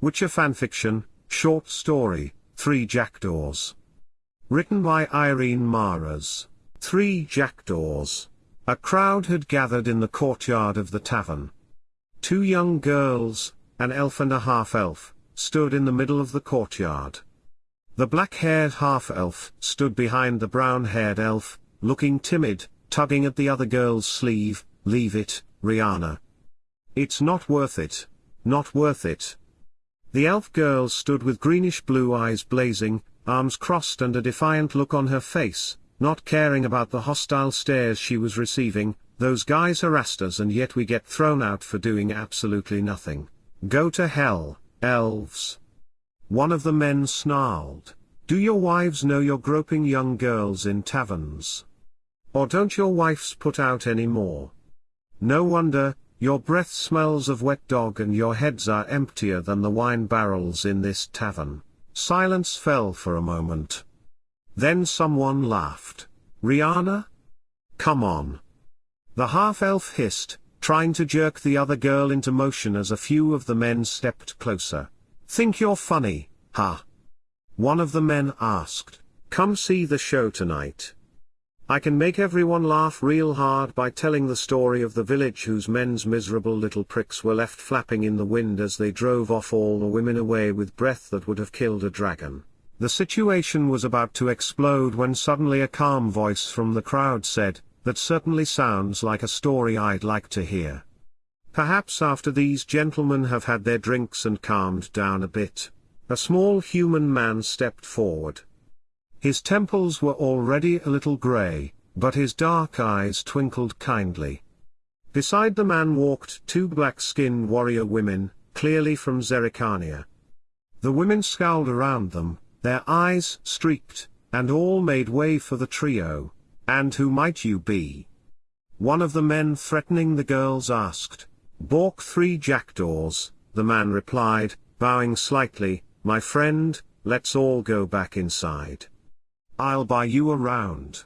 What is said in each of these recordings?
Witcher fanfiction, short story, Three Jackdaws. Written by Irene Marras. Three Jackdaws. A crowd had gathered in the courtyard of the tavern. Two young girls, an elf and a half-elf, stood in the middle of the courtyard. The black-haired half-elf stood behind the brown-haired elf, looking timid, tugging at the other girl's sleeve. "Leave it, Riana. It's not worth it. Not worth it." The elf girl stood with greenish-blue eyes blazing, arms crossed and a defiant look on her face, not caring about the hostile stares she was receiving. "Those guys harassed us and yet we get thrown out for doing absolutely nothing. Go to hell, elves." One of the men snarled. "Do your wives know you're groping young girls in taverns? Or don't your wives put out any more? No wonder, your breath smells of wet dog and your heads are emptier than the wine barrels in this tavern." Silence fell for a moment. Then someone laughed. "Riana? Come on." The half-elf hissed, trying to jerk the other girl into motion as a few of the men stepped closer. "Think you're funny, huh?" One of the men asked. "Come see the show tonight. I can make everyone laugh real hard by telling the story of the village whose men's miserable little pricks were left flapping in the wind as they drove off all the women away with breath that would have killed a dragon." The situation was about to explode when suddenly a calm voice from the crowd said, "That certainly sounds like a story I'd like to hear. Perhaps after these gentlemen have had their drinks and calmed down a bit." A small human man stepped forward. His temples were already a little grey, but his dark eyes twinkled kindly. Beside the man walked two black-skinned warrior women, clearly from Zerikania. The women scowled around them, their eyes streaked, and all made way for the trio. "And who might you be?" one of the men threatening the girls asked. "Balk Three Jackdaws," the man replied, bowing slightly. "My friend, let's all go back inside. I'll buy you a round,"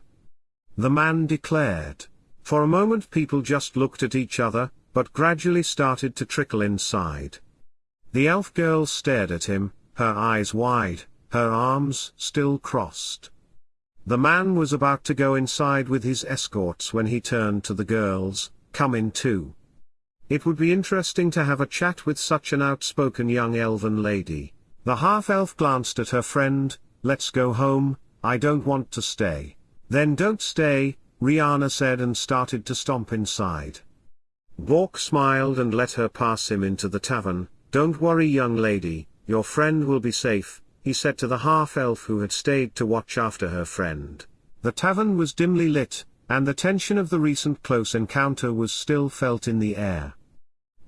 the man declared. For a moment people just looked at each other, but gradually started to trickle inside. The elf girl stared at him, her eyes wide, her arms still crossed. The man was about to go inside with his escorts when he turned to the girls. "Come in too. It would be interesting to have a chat with such an outspoken young elven lady." The half-elf glanced at her friend. "Let's go home, I don't want to stay." "Then don't stay," Riana said and started to stomp inside. Balk smiled and let her pass him into the tavern. "Don't worry young lady, your friend will be safe," he said to the half-elf who had stayed to watch after her friend. The tavern was dimly lit, and the tension of the recent close encounter was still felt in the air.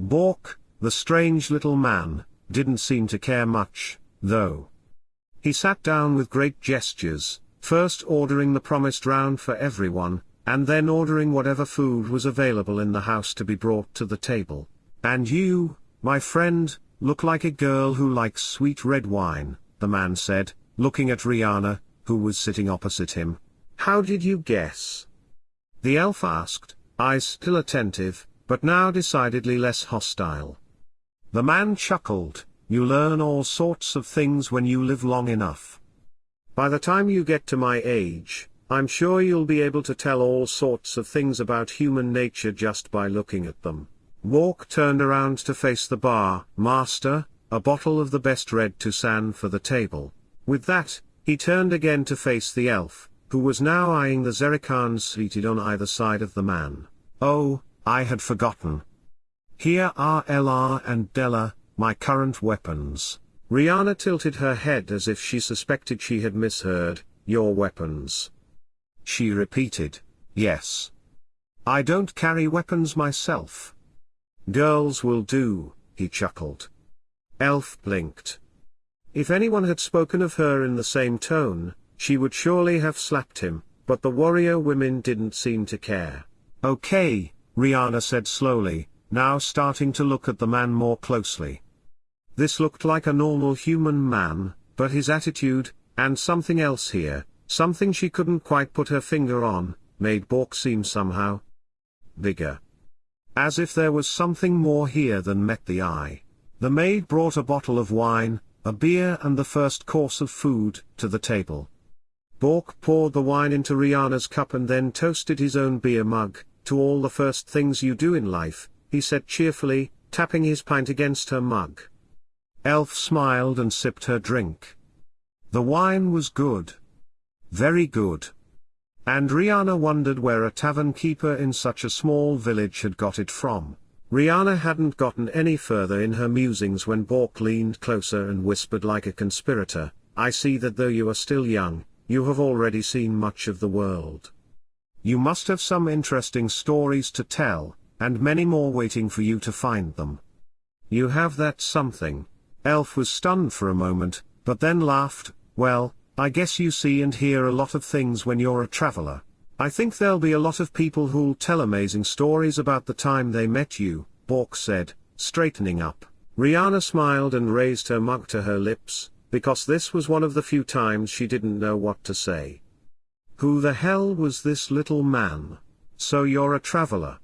Balk, the strange little man, didn't seem to care much, though. He sat down with great gestures, first ordering the promised round for everyone, and then ordering whatever food was available in the house to be brought to the table. "And you, my friend, look like a girl who likes sweet red wine," the man said, looking at Riana, who was sitting opposite him. "How did you guess?" the elf asked, eyes still attentive, but now decidedly less hostile. The man chuckled. "You learn all sorts of things when you live long enough. By the time you get to my age, I'm sure you'll be able to tell all sorts of things about human nature just by looking at them." Balk turned around to face the bar. "Master, a bottle of the best red Toussaint for the table." With that, he turned again to face the elf, who was now eyeing the Zerikans seated on either side of the man. "Oh, I had forgotten. Here are Ella and Della, my current weapons." Riana tilted her head as if she suspected she had misheard. "Your weapons?" she repeated. "Yes. I don't carry weapons myself." "Girls will do," he chuckled. Elf blinked. If anyone had spoken of her in the same tone, she would surely have slapped him, but the warrior women didn't seem to care. "Okay," Riana said slowly, now starting to look at the man more closely. This looked like a normal human man, but his attitude, and something else here, something she couldn't quite put her finger on, made Balk seem somehow bigger. As if there was something more here than met the eye. The maid brought a bottle of wine, a beer and the first course of food, to the table. Bork poured the wine into Riana's cup and then toasted his own beer mug. "To all the first things you do in life," he said cheerfully, tapping his pint against her mug. Elf smiled and sipped her drink. The wine was good. Very good. And Riana wondered where a tavern keeper in such a small village had got it from. Riana hadn't gotten any further in her musings when Bork leaned closer and whispered like a conspirator, "I see that though you are still young, you have already seen much of the world. You must have some interesting stories to tell, and many more waiting for you to find them. You have that something." Elf was stunned for a moment, but then laughed. "Well, I guess you see and hear a lot of things when you're a traveler. I think there'll be a lot of people who'll tell amazing stories about the time they met you," Bork said, straightening up. Riana smiled and raised her mug to her lips, because this was one of the few times she didn't know what to say. Who the hell was this little man? "So you're a traveler.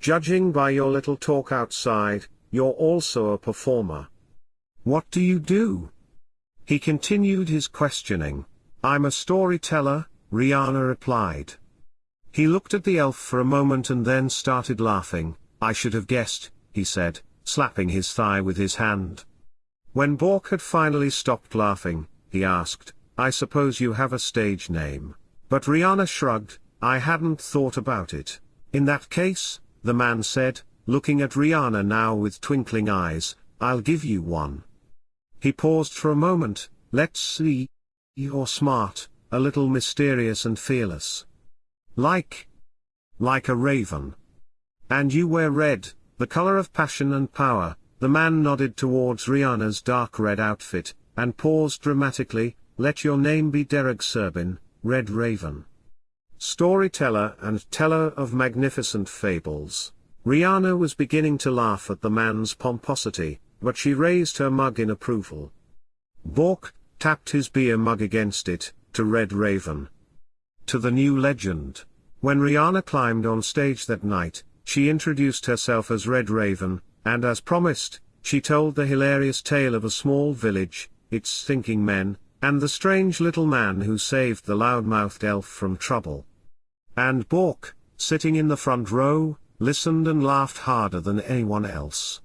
Judging by your little talk outside, you're also a performer. What do you do?" He continued his questioning. "I'm a storyteller," Riana replied. He looked at the elf for a moment and then started laughing. "I should have guessed," he said, slapping his thigh with his hand. When Bork had finally stopped laughing, he asked, "I suppose you have a stage name?" But Riana shrugged. "I hadn't thought about it." "In that case," the man said, looking at Riana now with twinkling eyes, "I'll give you one." He paused for a moment. "Let's see. You're smart, a little mysterious and fearless. Like a raven. And you wear red, the color of passion and power." The man nodded towards Riana's dark red outfit, and paused dramatically. "Let your name be Derek Serbin, Red Raven. Storyteller and teller of magnificent fables." Riana was beginning to laugh at the man's pomposity, but she raised her mug in approval. Bork tapped his beer mug against it, "To Red Raven. To the new legend." When Riana climbed on stage that night, she introduced herself as Red Raven, and as promised, she told the hilarious tale of a small village, its thinking men, and the strange little man who saved the loud-mouthed elf from trouble. And Bork, sitting in the front row, listened and laughed harder than anyone else.